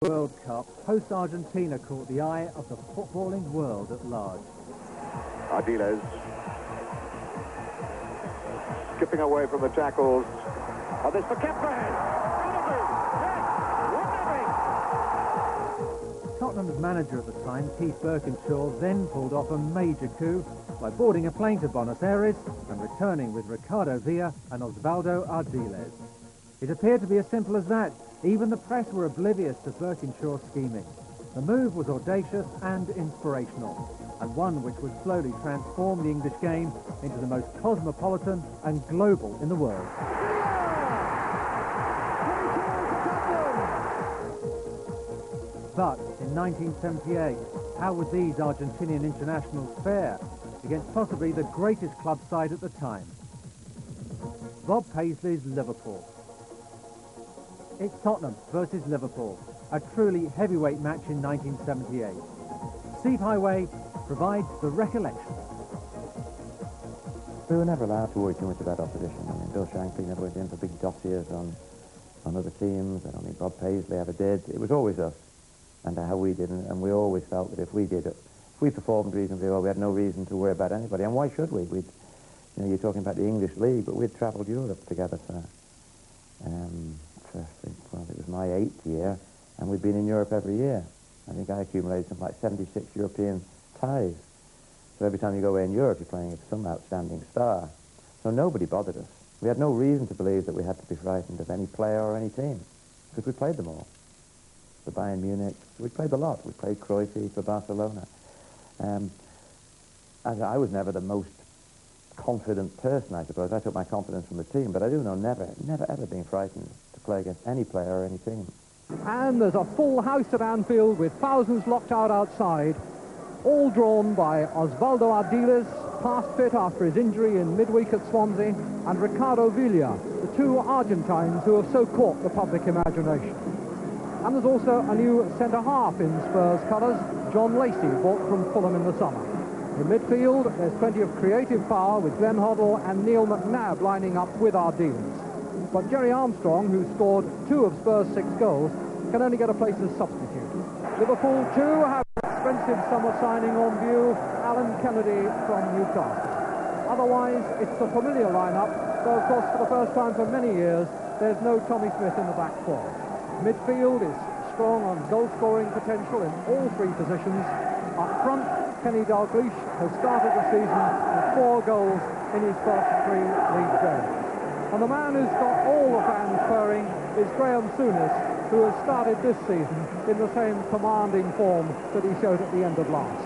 World Cup, host Argentina caught the eye of the footballing world at large. Ardiles skipping away from the tackles. Oh, there's the Kemper. Tottenham's manager at the time, Keith Birkinshaw, then pulled off a major coup by boarding a plane to Buenos Aires and returning with Ricardo Villa and Osvaldo Ardiles. It appeared to be as simple as that. Even the press were oblivious to Birkinshaw's scheming. The move was audacious and inspirational, and one which would slowly transform the English game into the most cosmopolitan and global in the world. But in 1978, how would these Argentinian internationals fare against possibly the greatest club side at the time? Bob Paisley's Liverpool. It's Tottenham versus Liverpool, a truly heavyweight match in 1978. Steve Highway provides the recollection. We were never allowed to worry too much about opposition. I mean, Bill Shankly never went in for big dossiers on other teams. I don't think Bob Paisley ever did. It was always us and how we did, and we always felt that if we performed reasonably well, we had no reason to worry about anybody. And why should we? You're talking about the English league, but we'd travelled Europe together for well, it was my 8th year, and we'd been in Europe every year. I think I accumulated something like 76 European ties. So every time you go away in Europe, you're playing with some outstanding star. So nobody bothered us. We had no reason to believe that we had to be frightened of any player or any team, because we played them all. The Bayern Munich, we played a lot. We played Cruyff for Barcelona. I was never the most confident person, I suppose. I took my confidence from the team, but I do know never ever being frightened to play against any player or any team. And there's a full house at Anfield with thousands locked out outside, all drawn by Osvaldo Ardiles, past fit after his injury in midweek at Swansea, and Ricardo Villa, the two Argentines who have so caught the public imagination. And there's also a new centre-half in Spurs colours, John Lacey, bought from Fulham in the summer. In midfield, there's plenty of creative power with Glenn Hoddle and Neil McNabb lining up with Ardiles. But Jerry Armstrong, who scored 2 of Spurs' 6 goals, can only get a place as substitute. Liverpool, too, have an expensive summer signing on view, Alan Kennedy from Newcastle. Otherwise, it's a familiar lineup, though, of course, for the first time for many years, there's no Tommy Smith in the back four. Midfield is strong on goal-scoring potential in all 3 positions. Up front, Kenny Dalglish has started the season with 4 goals in his first 3 league games. And the man who's got all the fans purring is Graham Souness, who has started this season in the same commanding form that he showed at the end of last.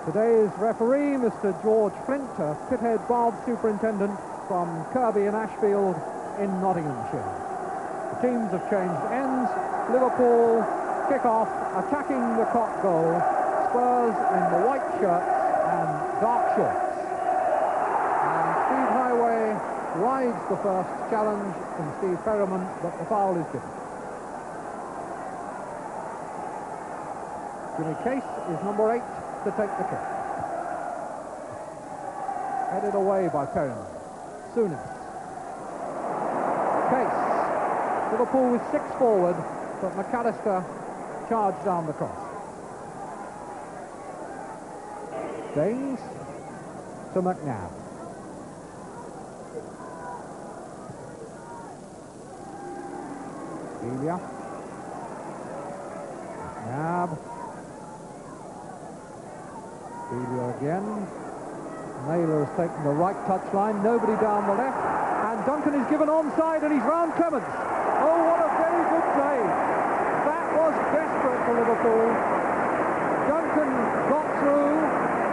Today's referee, Mr. George Flint, a Pithead Baths superintendent from Kirby and Ashfield in Nottinghamshire. The teams have changed ends. Liverpool kick off, attacking the Cock goal. Spurs in the white shirts and dark shorts. And Steve Highway rides the first challenge from Steve Ferryman, but the foul is given. Jimmy Case is number 8 to take the kick. Headed away by Ferryman. Souness. Case. Liverpool with 6 forward, but McAllister charged down the cross. James to McNabb. Villa. McNabb. Villa again. Naylor has taken the right touchline, nobody down the left, and Duncan is given onside and he's round Clements. Oh, what a very good play. That was desperate for Liverpool. Duncan got through,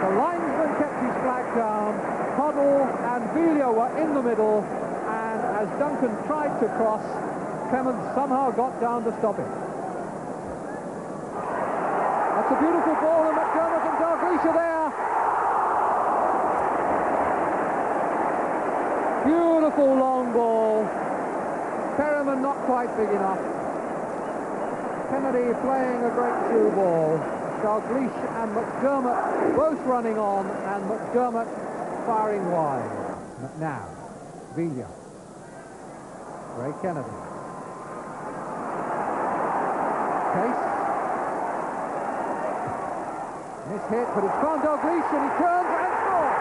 the linesman kept his flag down, Hoddle and Villa were in the middle, and as Duncan tried to cross, Clements somehow got down to stop it. That's a beautiful ball, and McDermott and Dalglish are there. Beautiful long ball. Perriman not quite big enough. Kennedy playing a great through ball. Dalglish and McDermott both running on, and McDermott firing wide. McNabb, Villa, Ray Kennedy. Case. Nice hit, but it's found Dalglish, and he turns and scores!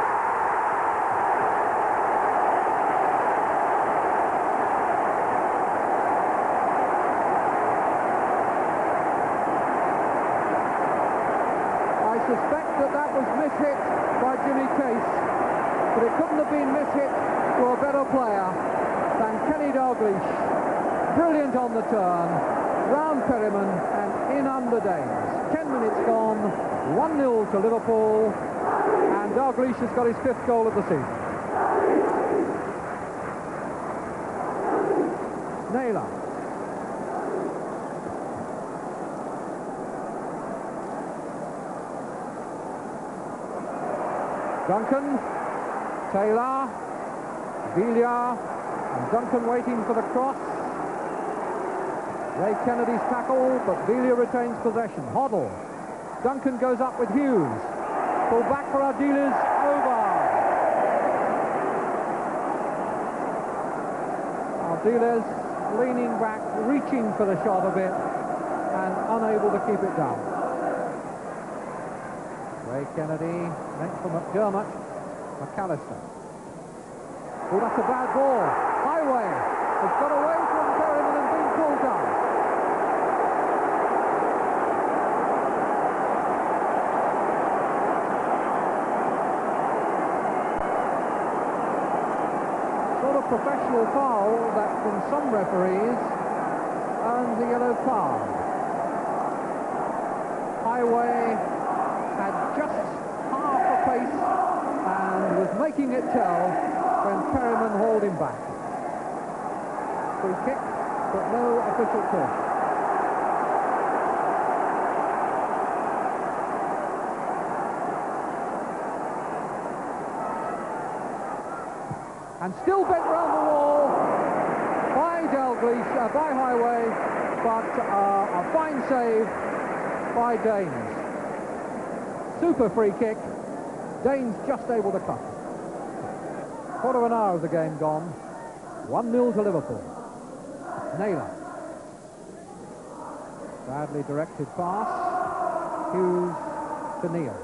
I suspect that was mishit by Jimmy Case, but it couldn't have been mishit to a better player than Kenny Dalglish. Brilliant on the turn, round Perryman and in under Danes. 10 minutes gone, 1-0 to Liverpool, and Dalglish has got his 5th goal of the season. Naylor. Duncan, Taylor, Villiers, and Duncan waiting for the cross. Ray Kennedy's tackle, but Villiers retains possession. Hoddle. Duncan goes up with Hughes. Pull back for Ardiles, over. Ardiles leaning back, reaching for the shot a bit, and unable to keep it down. Ray Kennedy, meant for McDermott. McAllister. Oh, that's a bad ball. Highway has got away from Perryman and been pulled down. Sort of professional foul that from some referees earns a yellow card. Highway had just half a pace and was making it tell when Perryman hauled him back. Free kick, but no official call. And still bent round the wall by Dalglish, by Highway, but a fine save by Danes. Super free kick. Danes just able to cut. Quarter of an hour of the game gone. 1-0 to Liverpool. Naylor. Badly directed pass. Hughes to Neal.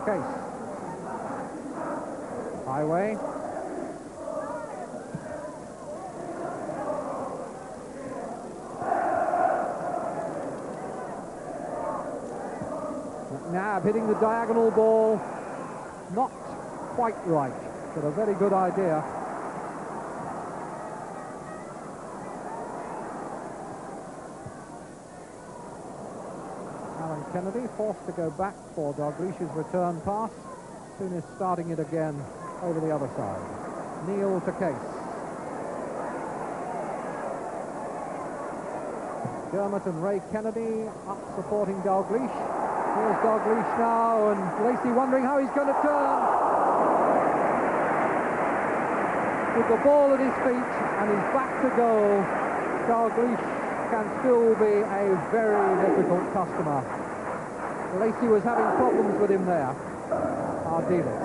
Case. Highway. McNabb hitting the diagonal ball, not quite right, but a very good idea. Alan Kennedy forced to go back for Dalglish's return pass. Soon is starting it again over the other side. Neal to Case. Dermott and Ray Kennedy up supporting Dalglish. Here's Dalglish now, and Lacey wondering how he's going to turn. With the ball at his feet and he's back to goal, Dalglish can still be a very difficult customer. Lacey was having problems with him there. Ardiles.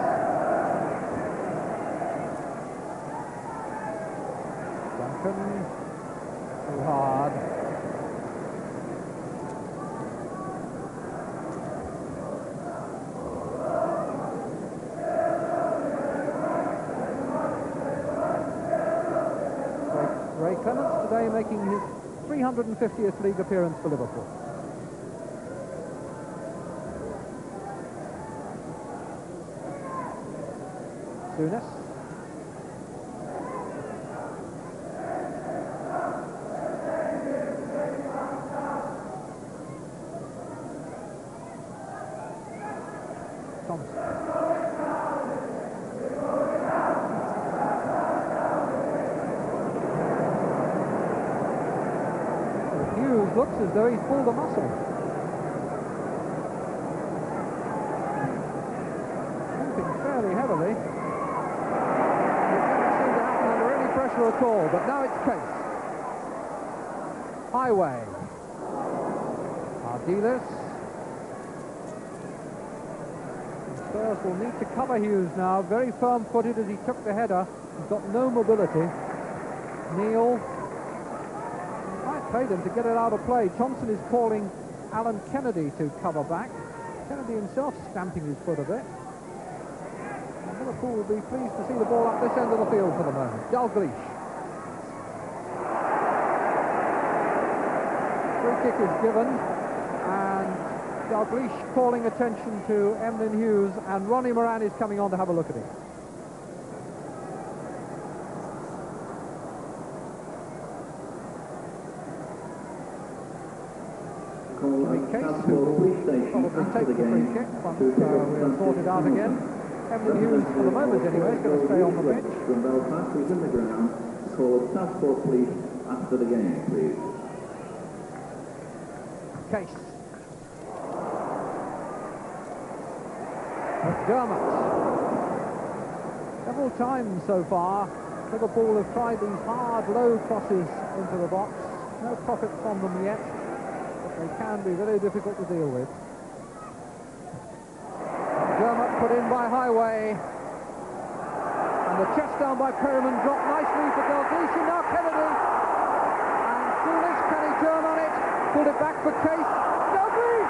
Duncan, too hard. Ray Clements today making his 350th league appearance for Liverpool. Souness. Thompson. Hughes looks as though he's pulled a muscle. Moving fairly heavily. It doesn't seem to happen under any pressure at all, but now it's Case. Highway. Ardiles. Spurs will need to cover Hughes now. Very firm-footed as he took the header. He's got no mobility. Neal. Might pay them to get it out of play. Thompson is calling Alan Kennedy to cover back. Kennedy himself stamping his foot a bit. And Liverpool will be pleased to see the ball up this end of the field for the moment. Dalglish. Free kick is given, and Dalglish calling attention to Emlyn Hughes, and Ronnie Moran is coming on to have a look at it. Jimmy Case, who will probably take the free kick once we're sorted out again. Emlyn Hughes, for the moment anyway, is going to stay on the pitch. From Belfast, who's in the ground, call Task Force Police after the game, please. Case. McDermott. Several times so far, Liverpool have tried these hard, low crosses into the box. No profit from them yet, but they can be very difficult to deal with. McDermott put in by Highway. And the chest down by Perriman dropped nicely for Dalglish, and now Kennedy. And Coolidge, can he turn on it? Pulled it back for Case. Dalglish!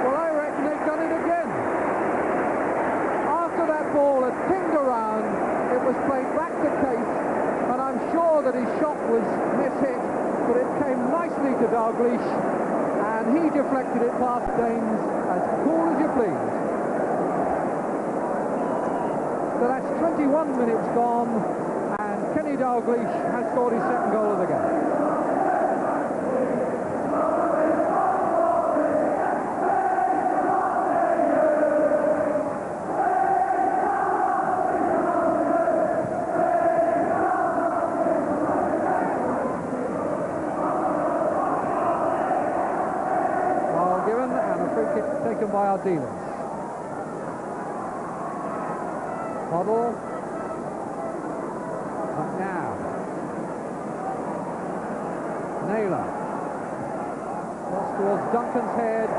Well, I reckon they've done it again. After that ball had pinged around, it was played back to Case, and I'm sure that his shot was mishit, but it came nicely to Dalglish, and he deflected it past Danes as cool as you please. So that's 21 minutes gone, and Kenny Dalglish has scored his second goal of the game. Foul given, and a free kick taken by our dealers. Hoddle. McNabb. Naylor. Cross towards Duncan's head.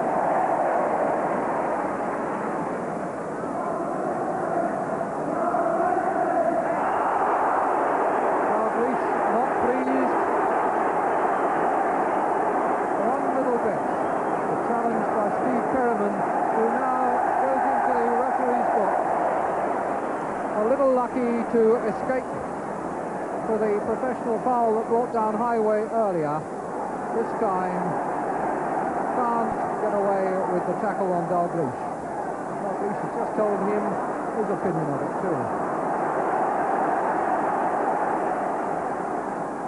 Dalglish not pleased. One little bit. The challenge by Steve Perriman, who now goes into the referee's book. A little lucky to escape for the professional foul that brought down Highway earlier. This time can't get away with the tackle on Dalglish. Dalglish has just told him his opinion of it too.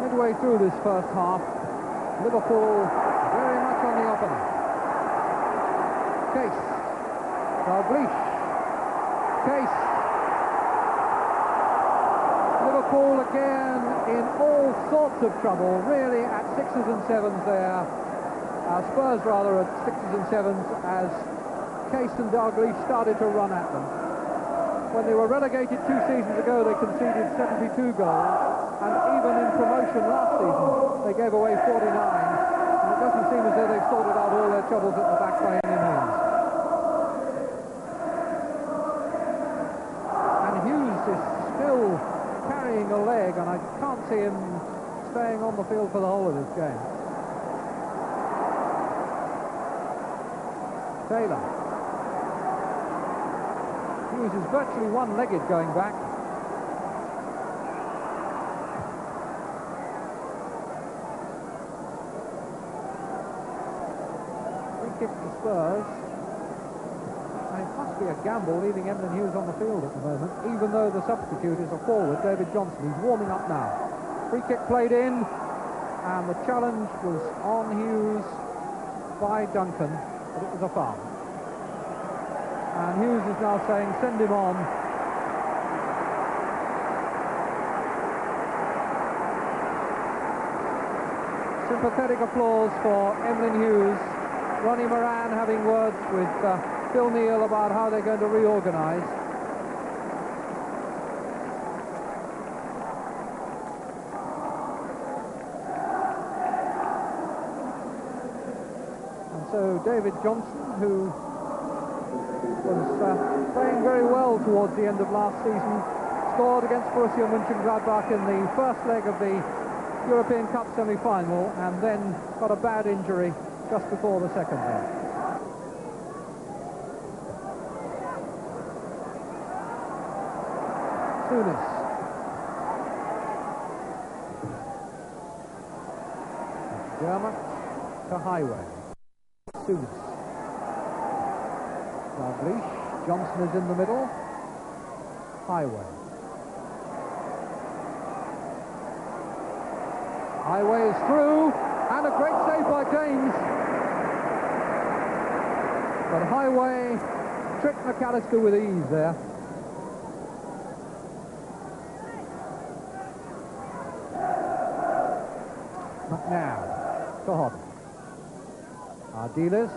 Midway through this first half, Liverpool very much on the up and up. Case. Dalglish. Case. Liverpool again in all sorts of trouble, really at sixes and sevens there. Spurs rather at sixes and sevens as Case and Dalglish started to run at them. When they were relegated 2 seasons ago, they conceded 72 goals, and even in promotion last season, they gave away 49. And it doesn't seem as though they've sorted out all their troubles at the back by any means. And Hughes is still carrying a leg, and I can't see him staying on the field for the whole of this game. Taylor. Hughes is virtually one-legged going back. Free kick to Spurs. And it must be a gamble leaving Emlyn Hughes on the field at the moment, even though the substitute is a forward, David Johnson. He's warming up now. Free kick played in, and the challenge was on Hughes by Duncan, but it was a foul. And Hughes is now saying, send him on. Sympathetic applause for Emlyn Hughes. Ronnie Moran having words with Phil Neal about how they're going to reorganise. And so David Johnson, who was playing very well towards the end of last season. Scored against Borussia Mönchengladbach in the first leg of the European Cup semi-final, and then got a bad injury just before the second leg. Souness. Dermot to Highway. Souness. Dalglish. Johnson is in the middle. Highway. Highway is through, and a great save by James. But Highway tricked McAllister with ease there. McNabb to Hodden. Ardiles.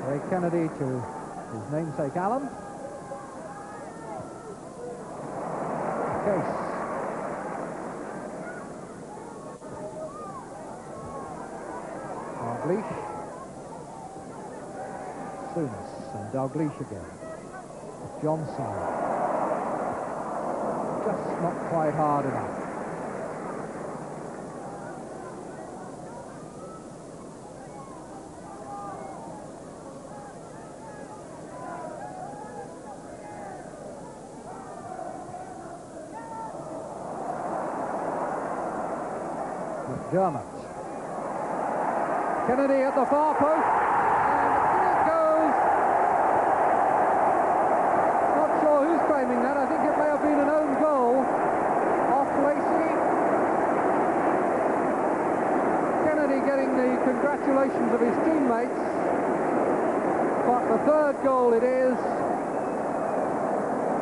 Ray Kennedy to his namesake Allen. Case. Dalglish. Souness and Dalglish again. Johnson. Just not quite hard enough. Dermot. Kennedy at the far post, and in it goes. Not sure who's claiming that. I think it may have been an own goal off Lacey. Kennedy getting the congratulations of his teammates, but the third goal it is.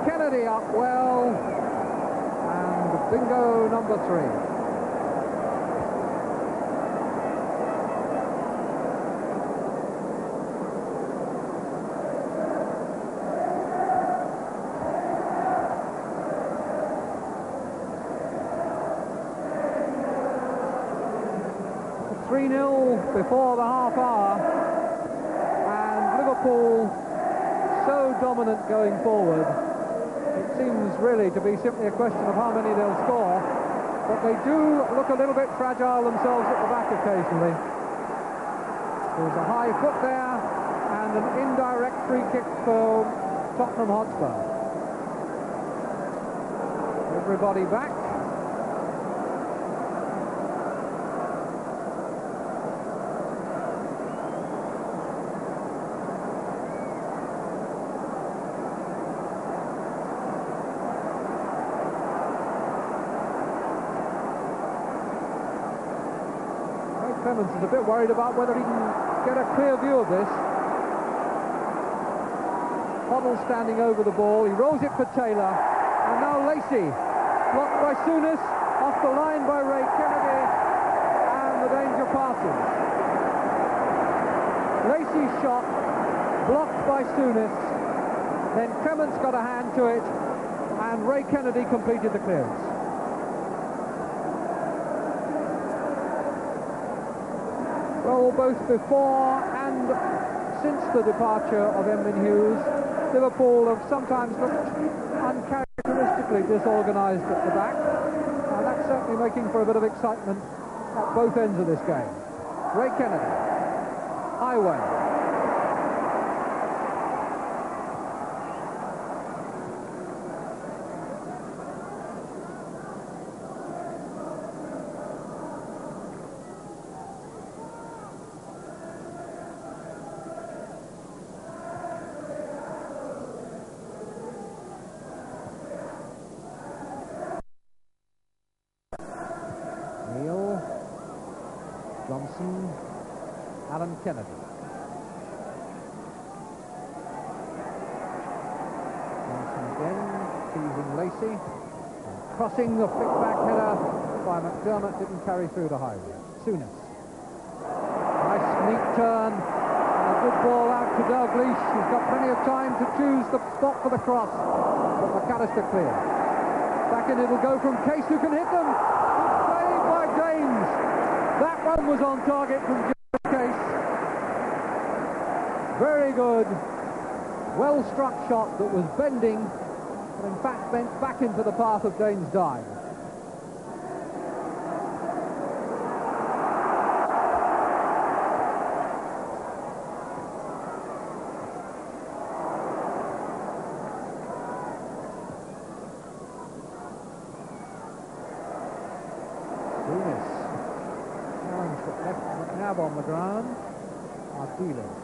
Kennedy up well, and bingo number 3. Before the half hour, and Liverpool so dominant going forward. It seems really to be simply a question of how many they'll score, but they do look a little bit fragile themselves at the back occasionally. There's a high foot there and an indirect free kick for Tottenham Hotspur. Everybody back. Clemens is a bit worried about whether he can get a clear view of this. Hoddle standing over the ball, he rolls it for Taylor, and now Lacey, blocked by Souness, off the line by Ray Kennedy, and the danger passes. Lacey's shot, blocked by Souness, then Clemens got a hand to it, and Ray Kennedy completed the clearance. Well, both before and since the departure of Emlyn Hughes, Liverpool have sometimes looked uncharacteristically disorganised at the back, and that's certainly making for a bit of excitement at both ends of this game. Ray Kennedy, Highway. Johnson, Alan Kennedy. Johnson again, teasing Lacey. Crossing the flick back header by McDermott, didn't carry through to Highway. Souness. Nice neat turn, and a good ball out to Dalglish. He's got plenty of time to choose the spot for the cross, but McAllister clear. Back in it'll go from Case, who can hit them. Good save by James. That one was on target from James. Very good, well-struck shot that was bending, but in fact bent back into the path of Dane's dive. On the ground, Ardiles.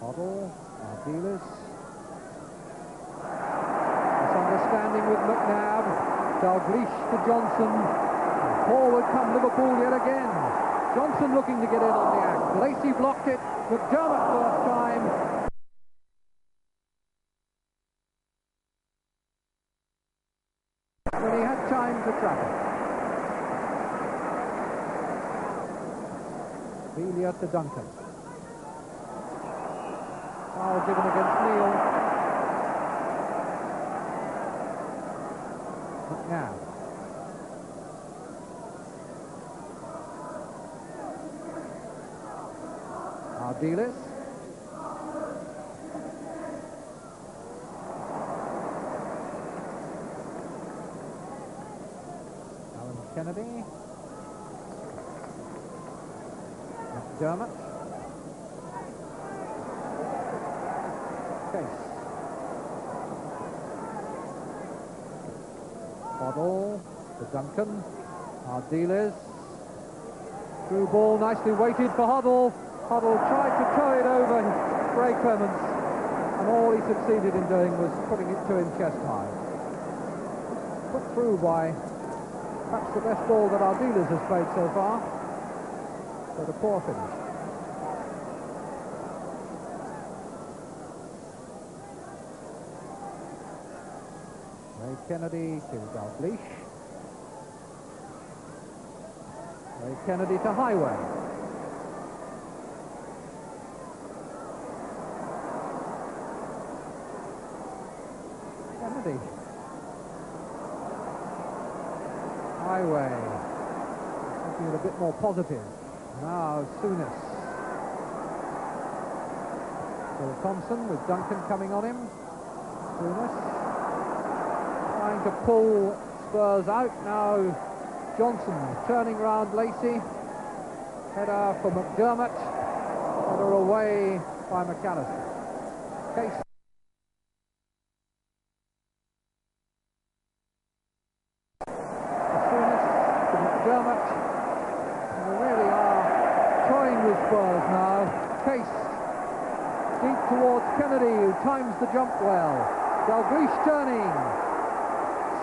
Hoddle, Ardiles. Misunderstanding with McNabb. Dalglish to Johnson. And forward come Liverpool yet again. Johnson looking to get in on the act. Lacey blocked it. McDermott first time. When he had time to trap it. Velia to Duncan. Foul given against Neal. McNabb. Ardiles. Kennedy. McDermott. Case. Hoddle to Duncan. Ardiles. Through ball, nicely weighted for Hoddle. Hoddle tried to tow it over Ray Clements, and all he succeeded in doing was putting it to him chest high. Put through by perhaps the best ball that Ardiles has played so far, but a poor finish. Ray Kennedy to Dalglish. Ray Kennedy to Highway. Kennedy. Highway. Something a bit more positive. Now Souness. Phil Thompson with Duncan coming on him. Souness trying to pull Spurs out. Now Johnson turning round Lacey. Header for McDermott. Header away by McAllister. Case. Spurs now. Case deep towards Kennedy, who times the jump well. Dalglish turning,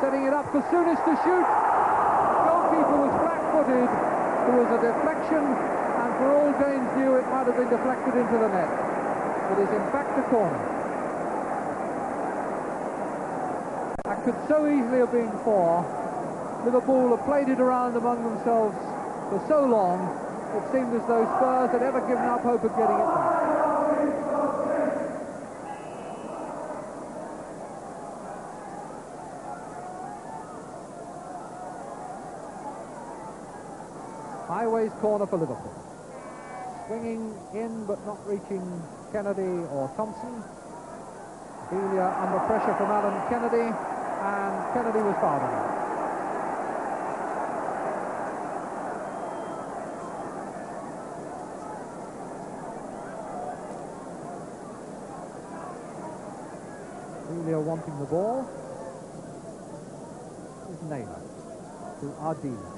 setting it up for Souness to shoot. The goalkeeper was flat-footed. There was a deflection, and for all James knew, it might have been deflected into the net. It is in fact a corner. That could so easily have been 4. Liverpool have played it around among themselves for so long. It seemed as though Spurs had ever given up hope of getting it back. Highway's corner for Liverpool. Swinging in but not reaching Kennedy or Thompson. Velia under pressure from Alan Kennedy, and Kennedy was fouled out. Velia wanting the ball. Is Naylor to Ardiles.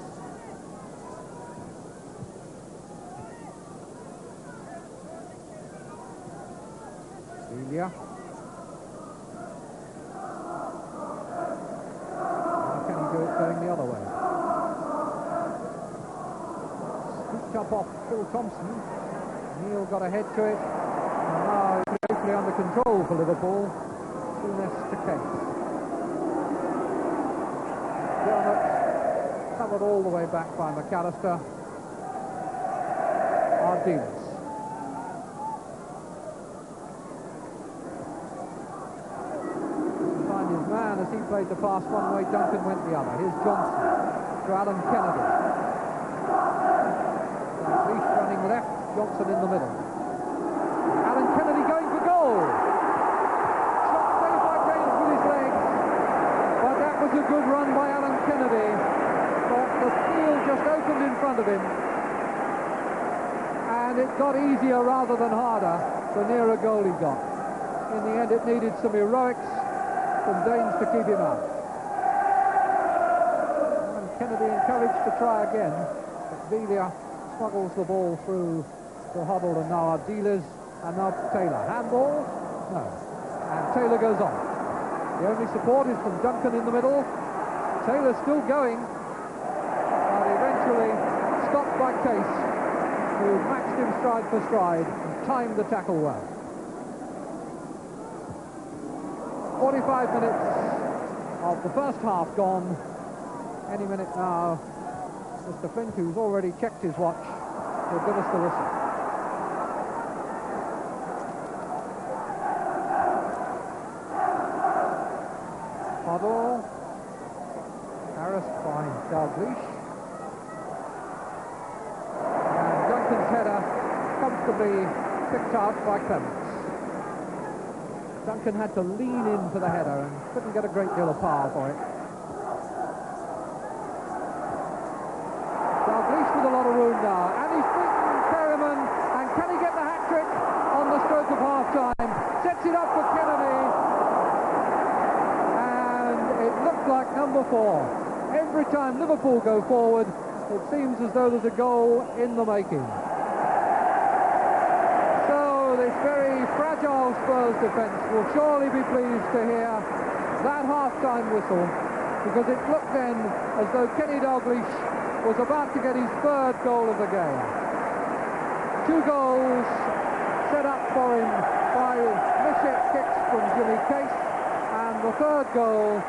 Velia. How can he do it going the other way? Scooped up off Phil Thompson. Neal got ahead to it. And now it's totally under control for Liverpool. Souness to Case. Dermott covered all the way back by McAllister. Ardiles. Find his man as he played the pass one way, Duncan went the other. Here's Johnson to Alan Kennedy. Dalglish running left, Johnson in the middle. Alan Kennedy going for goal. Shot saved by James with his legs, but that was a good run by Alan Kennedy. But the field just opened in front of him, and it got easier rather than harder the nearer goal he got. In the end, it needed some heroics from Danes to keep him out. And Kennedy encouraged to try again, but Villa smuggles the ball through to Hoddle, and now Ardiles, and now Taylor. Handball? No. And Taylor goes on. The only support is from Duncan in the middle. Taylor still going, but eventually stopped by Case, who matched him stride for stride and timed the tackle well. 45 minutes of the first half gone. Any minute now, Mr. Flint, who's already checked his watch, will give us the whistle. Hoddle, harassed by Dalglish. And Duncan's header comfortably picked out by Clements. Duncan had to lean in for the header and couldn't get a great deal of power for it. Dalglish with a lot of room now, and he's beaten Perryman, and can he get the hat-trick on the stroke of half-time? Sets it up for Kennedy, and it looked like number 4. Every time Liverpool go forward, it seems as though there's a goal in the making. This very fragile Spurs defence will surely be pleased to hear that half-time whistle, because it looked then as though Kenny Dalglish was about to get his 3rd goal of the game. 2 goals set up for him by mishit kicks from Jimmy Case, and the 3rd goal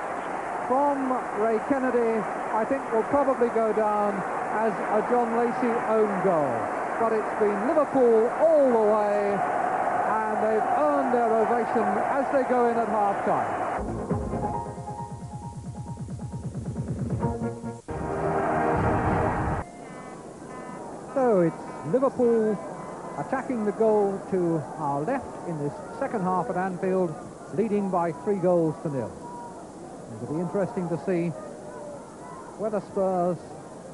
from Ray Kennedy, I think, will probably go down as a John Lacey own goal. But it's been Liverpool all the way, and they've earned their ovation as they go in at half-time. So it's Liverpool attacking the goal to our left in this second half at Anfield, leading by 3 goals to 0. It'll be interesting to see whether Spurs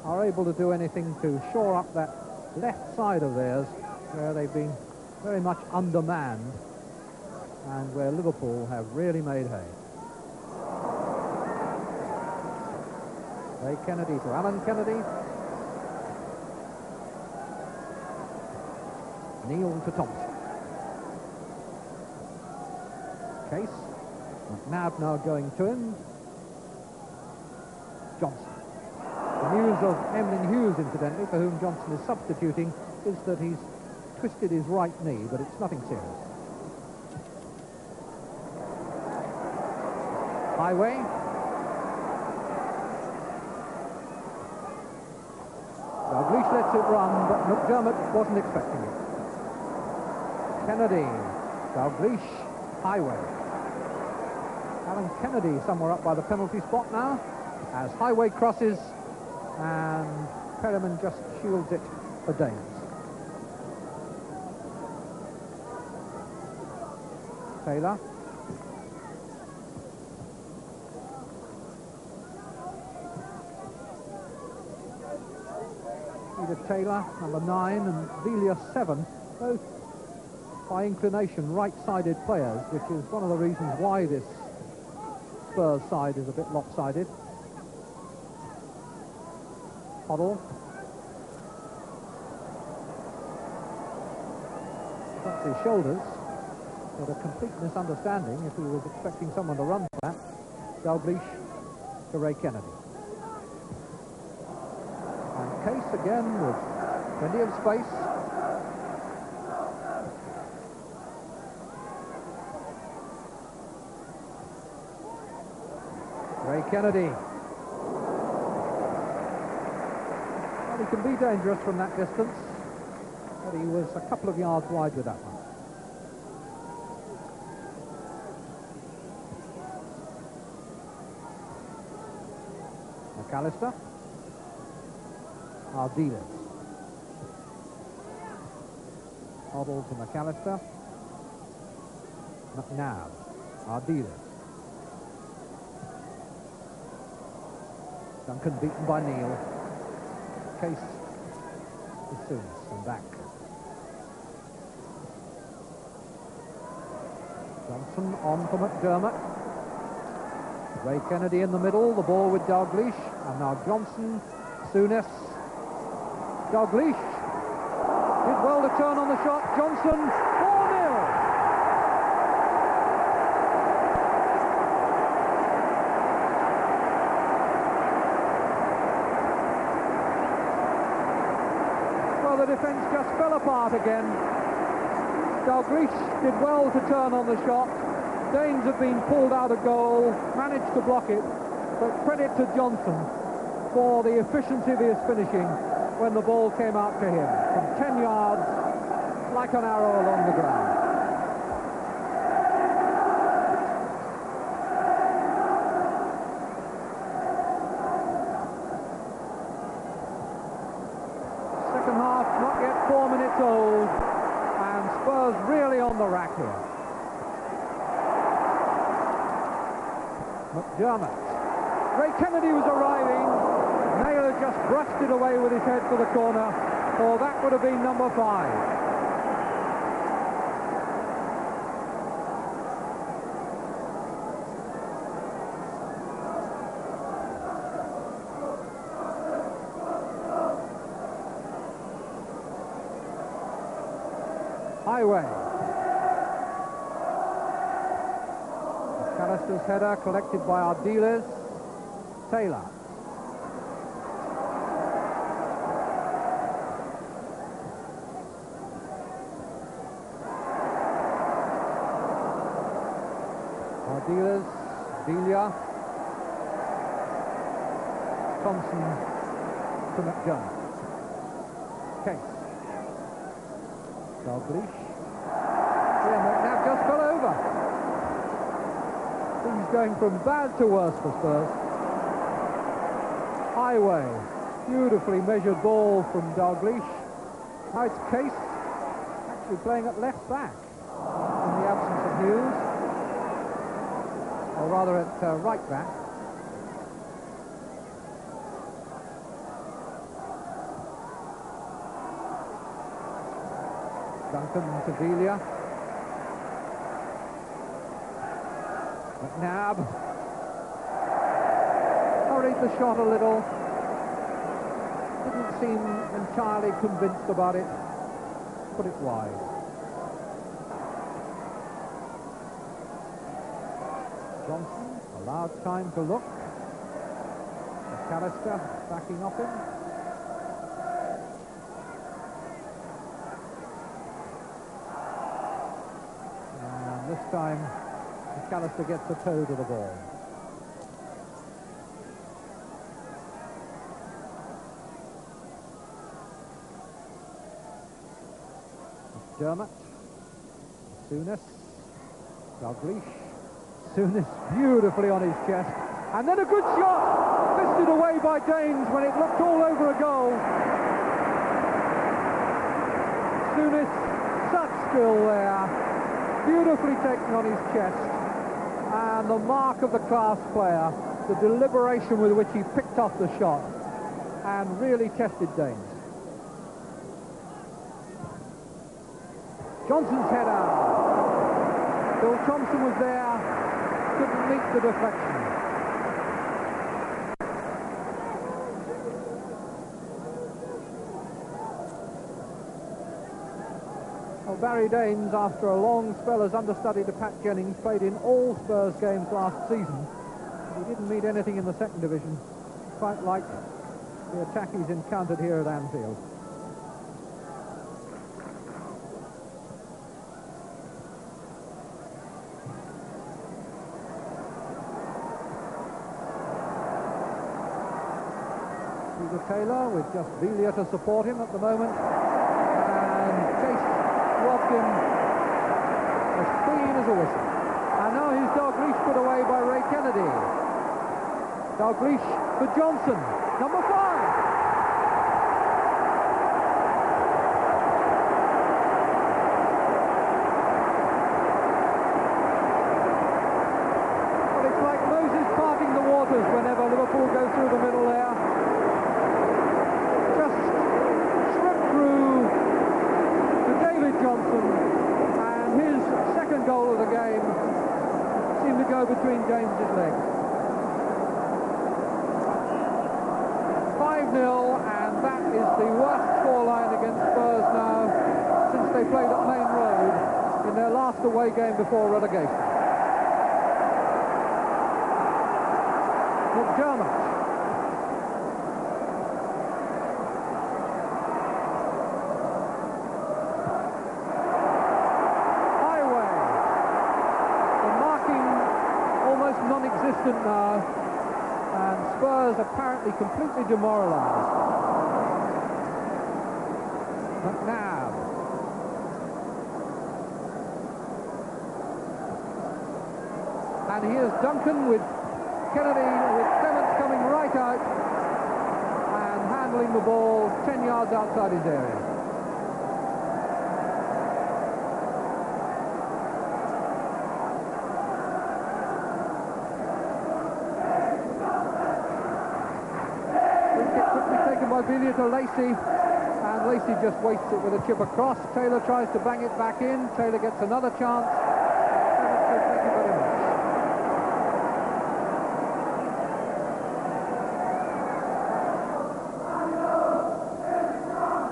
are able to do anything to shore up that left side of theirs, where they've been very much undermanned, and where Liverpool have really made hay. Ray Kennedy to Alan Kennedy. Neal to Thompson. Case. McNabb now going to him. Johnson. The news of Emlyn Hughes, incidentally, for whom Johnson is substituting, is that he's twisted his right knee, but it's nothing serious. Highway. Dalglish lets it run, but McDermott wasn't expecting it. Kennedy, Dalglish, Highway. Alan Kennedy somewhere up by the penalty spot now, as Highway crosses, and Perryman just shields it for Danes. Taylor. Edith Taylor, number 9, and Villa 7, both by inclination right-sided players, which is one of the reasons why this Spurs side is a bit lopsided. Hoddle. That's his shoulders, but a complete misunderstanding if he was expecting someone to run for that. Dalglish to Ray Kennedy. And Case again with plenty of space. Ray Kennedy. Well, he can be dangerous from that distance, but he was a couple of yards wide with that one. McAllister. Ardiles. Hoddle to McAllister. McNabb. Ardiles. Duncan beaten by Neil. Case is Souness and back. Johnson on for McDermott. Ray Kennedy in the middle, the ball with Dalglish, and now Johnson, Souness, Dalglish did well to turn on the shot. Johnson, 4-0. Well, the defence just fell apart again. Dalglish did well to turn on the shot. Danes have been pulled out of goal, managed to block it, but credit to Johnson for the efficiency of his finishing when the ball came out to him. From 10 yards, like an arrow along the ground. Second half, not yet 4 minutes old, and Spurs really on the rack here. McDermott. Ray Kennedy was arriving. Naylor just brushed it away with his head for the corner. Oh, that would have been number 5. Highway. McAllister's header collected by Ardiles. Taylor. Ardiles, Delia. Thompson to McDermott. Case. Dalglish. Yeah, McNabb just fell over. Things going from bad to worse for Spurs. Highway. Beautifully measured ball from Dalglish. Now it's Case actually playing at left back in the absence of Hughes. Or rather at right back. Duncan to Delia. McNabb hurried the shot a little. Didn't seem entirely convinced about it. Put it wide. Johnson allowed time to look. McAllister backing off him. And this time McAllister gets a toe to the ball. McDermott. Souness. Dalglish. Souness beautifully on his chest. And then a good shot! Fisted away by Danes when it looked all over a goal. Souness, such skill there. Beautifully taken on his chest. And the mark of the class player, the deliberation with which he picked off the shot and really tested Danes. Johnson's header. Bill Thompson was there. Couldn't meet the deflection. Well, Barry Danes, after a long spell as understudy to Pat Jennings, played in all Spurs games last season. He didn't meet anything in the second division, quite like the attack he's encountered here at Anfield. Taylor with just Velia to support him at the moment, and Case robbed him as clean as a whistle. And now he's Dalglish put away by Ray Kennedy. Dalglish for Johnson, number 5. Well, it's like Moses parting the waters whenever Liverpool go through the middle there. Just strip through to David Johnson, and his second goal of the game seemed to go between James's legs. 5-0, and that is the worst scoreline against Spurs now since they played at Main Road in their last away game before relegation. McDermott. Highway. The marking almost non-existent now, and Spurs apparently completely demoralised. McNabb. And here's Duncan with Kennedy, with Clements coming right out and handling the ball 10 yards outside his area. Billy to Lacey, and Lacey just wastes it with a chip across. Taylor tries to bang it back in. Taylor gets another chance. Thank you very much.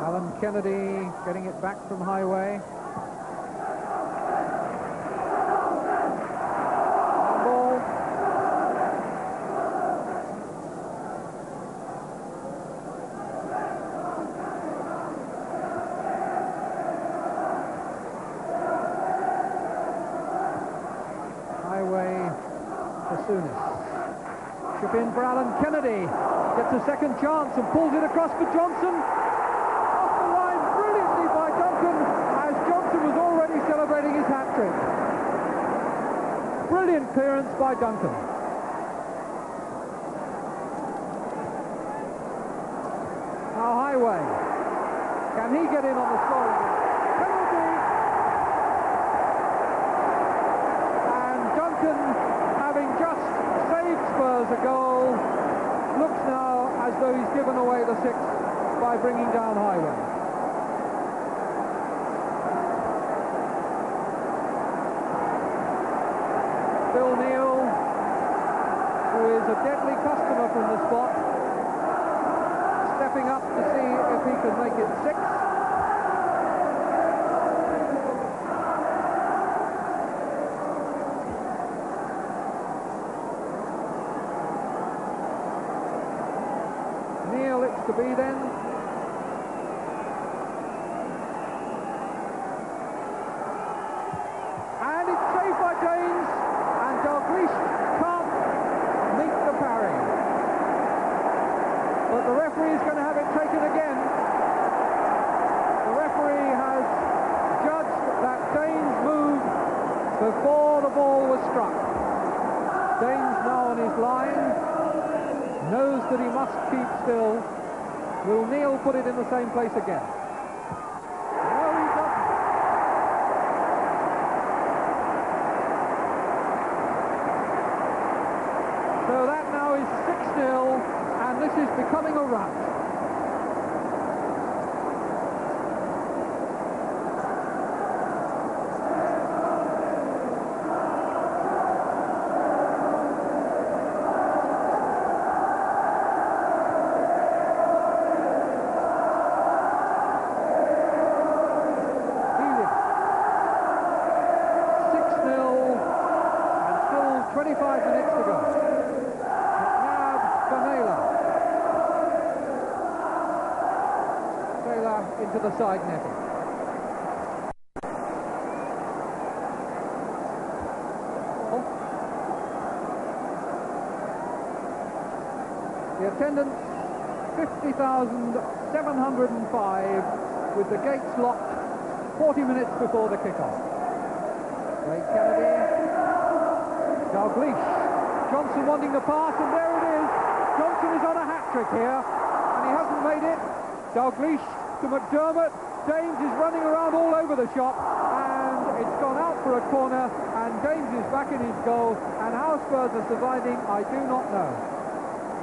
Alan Kennedy getting it back from Highway. Ball. Chip in for Alan Kennedy, gets a second chance and pulls it across for Johnson. Off the line brilliantly by Duncan, as Johnson was already celebrating his hat-trick. Brilliant clearance by Duncan. Now Highway, can he get in on the scoring? Penalty! And Duncan, having just saved Spurs a goal, looks now as though he's given away the sixth by bringing down Highway. Phil Neal, who is a deadly customer from the spot, stepping up to see if he can make it 6. To be then. And it's saved by James, and Dalglish can't meet the parry. But the referee is going to have it taken again. The referee has judged that Danes moved before the ball was struck. Danes now on his line, knows that he must keep still. Will Neil put it in the same place again? No, he doesn't. So that now is 6-0, and this is becoming a rout. Into the side netting. The attendance 50,705, with the gates locked 40 minutes before the kickoff. Ray Kennedy, Dalglish. Johnson wanting the pass, and there it is. Johnson is on a hat-trick here, and he hasn't made it. Dalglish to McDermott. James is running around all over the shop, and it's gone out for a corner, and James is back in his goal. And how Spurs are surviving, I do not know.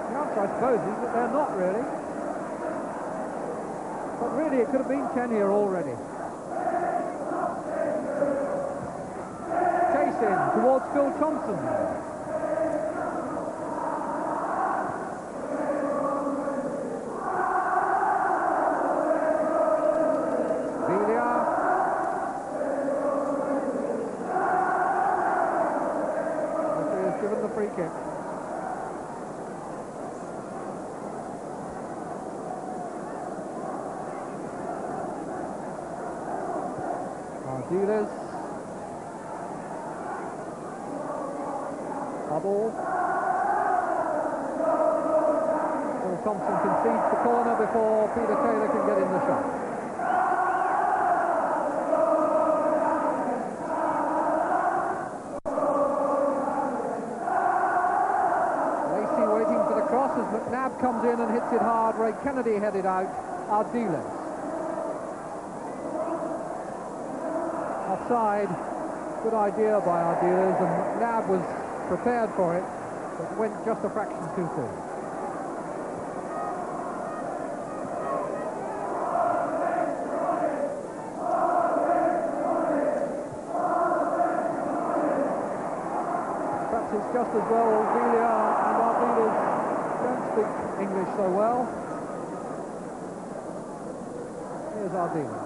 The answer, I suppose, is that they're not really. But really, it could have been 10 here already. Chase in towards Phil Thompson. Given the free kick. Ardiles. Bubble. Phil Thompson concedes the corner before Peter Taylor can get in the shot. As McNabb comes in and hits it hard, Ray Kennedy headed out, Ardiles. Offside, good idea by Ardiles, and McNabb was prepared for it, but went just a fraction too soon. Perhaps it's just as well Villa and Ardiles don't speak English so well. Here's Ardiles.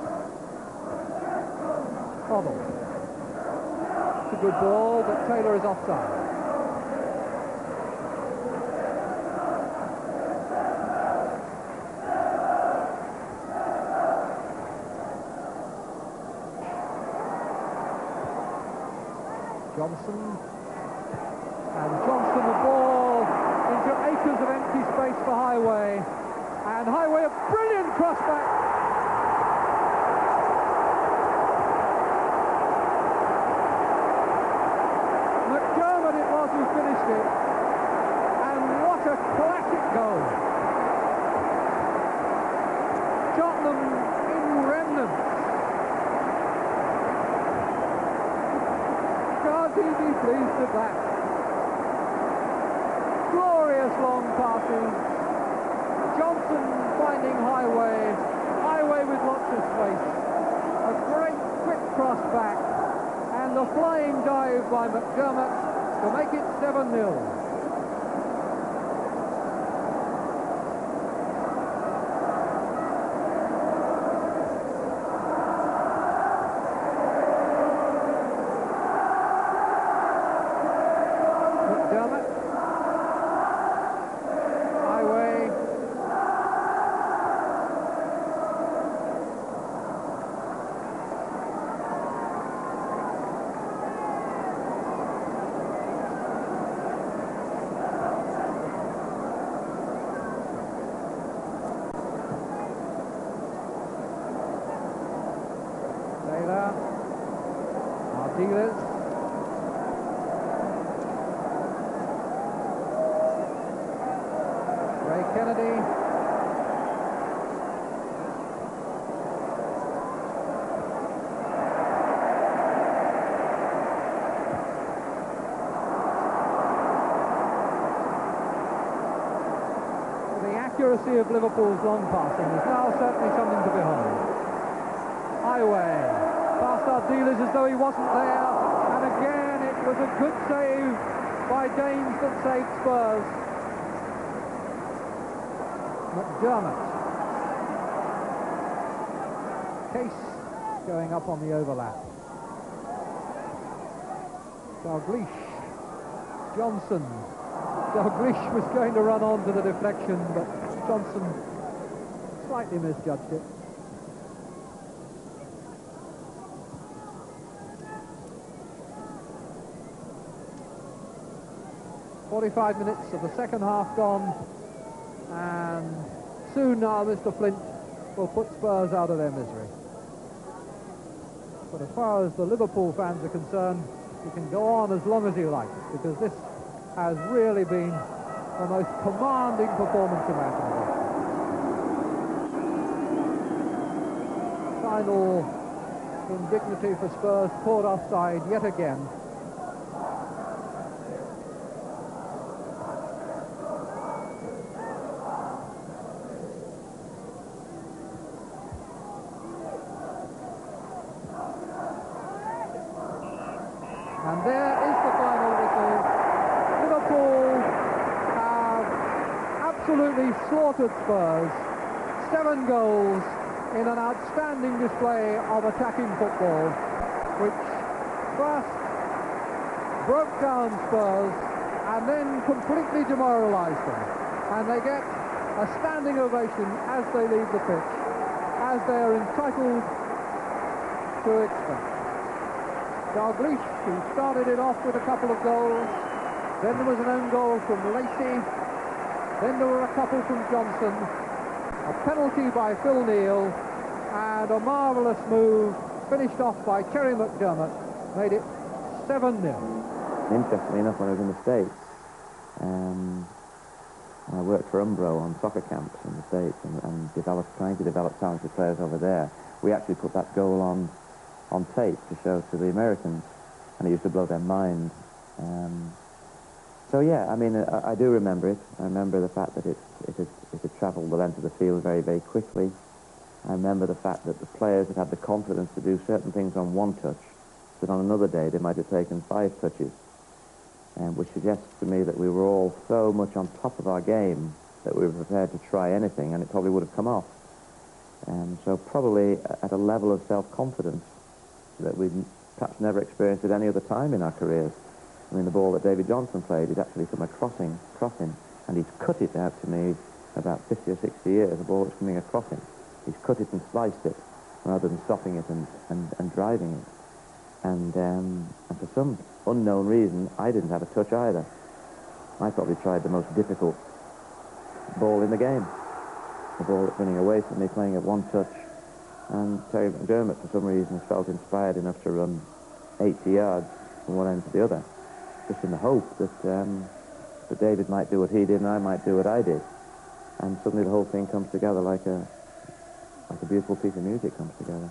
Hoddle. It's a good ball, but Taylor is offside. Johnson. And Johnson the ball into acres of empty space for Highway, and Highway a brilliant cross back. McDermott it was who finished it, and what a classic goal. Tottenham in remnants. Can't he be pleased with that? Glorious long passes. Johnson finding Highway. Highway with lots of space. A great quick cross back. And the flying dive by McDermott to make it 7-0. Ardiles. Ray Kennedy. The accuracy of Liverpool's long passing is now certainly something to behold. Highway. Past Ardiles as though he wasn't there, and again it was a good save by James that saved Spurs. McDermott. Case going up on the overlap. Dalglish. Johnson. Dalglish was going to run on to the deflection, but Johnson slightly misjudged it. "45 minutes of the second half gone, and soon now Mr. Flint will put Spurs out of their misery. But as far as the Liverpool fans are concerned, he can go on as long as he likes, because this has really been the most commanding performance imaginable. Final indignity for Spurs, caught offside yet again. And there is the final whistle. Liverpool have absolutely slaughtered Spurs. 7 goals in an outstanding display of attacking football, which first broke down Spurs and then completely demoralised them. And they get a standing ovation as they leave the pitch, as they're entitled to expect. Dalglish, who started it off with a couple of goals, then there was an own goal from Lacey, then there were a couple from Johnson, a penalty by Phil Neal, and a marvellous move finished off by Terry McDermott made it 7-0. Interestingly enough, when I was in the States, I worked for Umbro on soccer camps in the States and trying to develop talented players over there. We actually put that goal on tape to show to the Americans, and it used to blow their mind. So yeah, I mean, I do remember it. I remember the fact that it had travelled the length of the field very, very quickly. I remember the fact that the players had the confidence to do certain things on one touch that on another day they might have taken 5 touches, which suggests to me that we were all so much on top of our game that we were prepared to try anything, and it probably would have come off. So probably at a level of self-confidence that we'd perhaps never experienced at any other time in our careers. I mean, the ball that David Johnson played is actually from a crossing, and he's cut it out to me about 50 or 60 years, the ball that's coming across him. He's cut it and sliced it rather than stopping it and driving it. And for some unknown reason, I didn't have a touch either. I probably tried the most difficult ball in the game. The ball that's running away from me, playing at one touch. And Terry McDermott, for some reason, felt inspired enough to run 80 yards from one end to the other, just in the hope that David might do what he did and I might do what I did. And suddenly the whole thing comes together like a beautiful piece of music comes together.